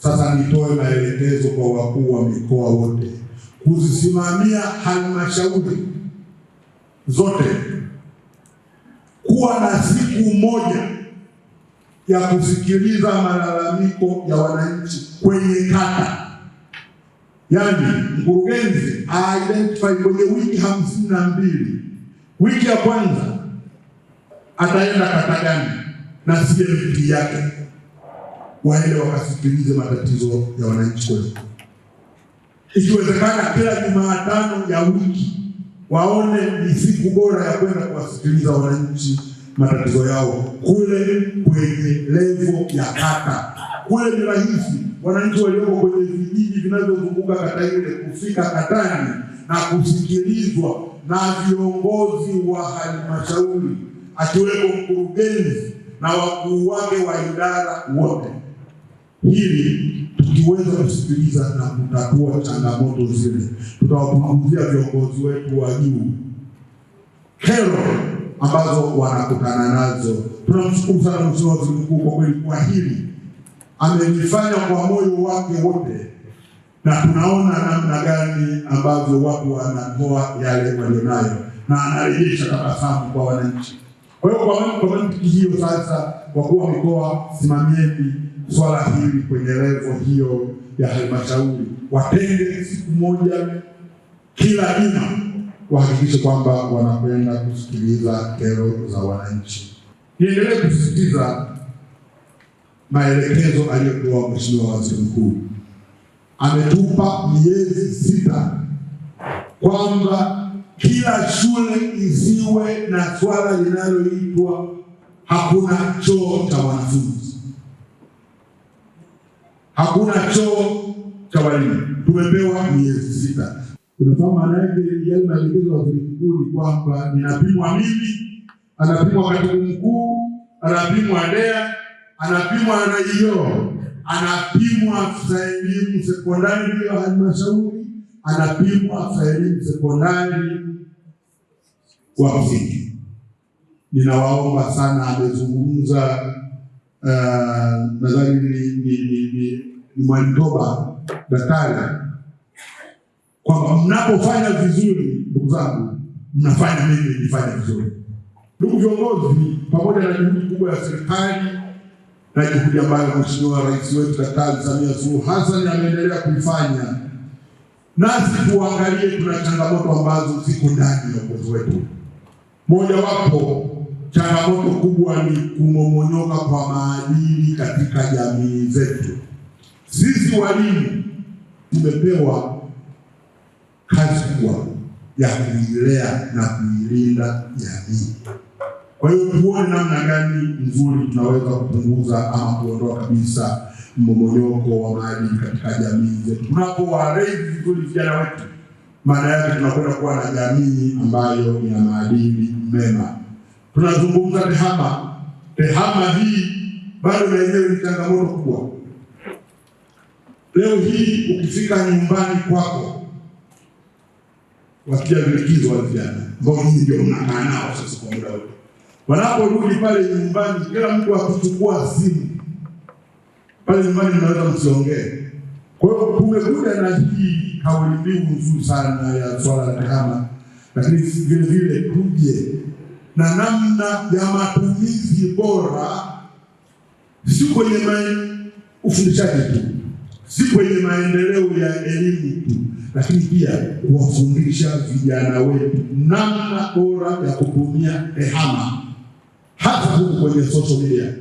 Sasa nitoe maelekezo kwa wakuu wa mikoa wote kuzisimamia halmashauri zote kuwa na siku moja ya kusikiliza malalamiko ya wananchi kwenye kata. Yaani mkurugenzi identify kwenye wiki 52, wiki ya kwanza ataenda kata gani na CMP yake, waende wakasikilize matatizo ya wananchi kwetu. Ikiwezekana kila Jumatano ya wiki waone ni siku bora ya kwenda kuwasikiliza wananchi matatizo yao kule kwenye level ya kata. Kule ni rahisi wananchi walioko kwenye vijiji vinavyozunguka kata ile kufika katani na kusikilizwa na viongozi wa halmashauri akiwemo mkurugenzi na wakuu wake wa idara wote. Hili tukiweza kusikiliza na kutatua changamoto zile, tutawapunguzia viongozi wetu wa juu kero ambazo wanakutana nazo. Tunamshukuru sana Mheshimiwa Waziri Mkuu kwa kweli, kwa hili amelifanya kwa moyo wake wote, na tunaona namna gani ambavyo watu wanatoa yale walionayo na anarejesha tabasamu kwa wananchi. Kwa hiyo kwa mantiki hiyo sasa, wakuu wa mikoa, simamieni swala hili kwenye level hiyo ya halmashauri, watenge siku moja kila juma wahakikishe kwamba wanakwenda kusikiliza kero za wananchi. Niendelee kusisitiza maelekezo aliyotoa Mheshimiwa Waziri Mkuu. Ametupa miezi 6 kwamba kila shule isiwe na swala linaloitwa hakuna choo cha wanafunzi, hakuna choo cha walimu. Tumepewa miezi 6. Unafahamu maana yake yale maelekezo ya Waziri Mkuu ni kwamba ninapimwa mimi, anapimwa katibu mkuu, anapimwa DEA, anapimwa RIO, anapimwa afisa elimu sekondari ya halmashauri, anapimwa afisa elimu sekondari wa msingi. Ninawaomba sana, amezungumza nadhani ni Mwalimu Toba daktari, kwamba mnapofanya vizuri, ndugu zangu, mnafanya mimi nifanye vizuri. Ndugu viongozi, pamoja na juhudi kubwa ya serikali na juhudi ambayo Mheshimiwa Rais wetu Daktari Samia Suluhu Hassan ameendelea kuifanya, nasi tuangalie tuna changamoto ambazo ziko ndani ya uongozi wetu. Mojawapo changamoto kubwa ni kumomonyoka kwa maadili katika jamii zetu. Sisi walimu tumepewa kazi kubwa ya kuilea na kuilinda jamii. Kwa hiyo tuone namna gani nzuri tunaweza kupunguza ama kuondoa kabisa mmomonyoko wa maadili katika jamii zetu. Tunapowalea vizuri vijana wetu, maana yake tunakwenda kuwa na jamii ambayo ina maadili mema. Tunazungumza tehama. Tehama hii bado na yenyewe ni changamoto kubwa. Leo hii ukifika nyumbani kwako, wakia likizo wa vijana ambao hii ndio mnakaa nao sasa kwa muda wote, wanaporudi pale nyumbani, kila mtu akichukua simu pale nyumbani, mnaweza msiongee. Kwa hiyo tumekuja na hii kauli mbiu nzuri sana ya swala la tehama, lakini vile vile tuje na namna ya matumizi bora, si kwenye ufundishaji tu, si kwenye maendeleo ya elimu tu, lakini pia kuwafundisha vijana wetu namna bora ya kutumia tehama, hata huku kwenye social media.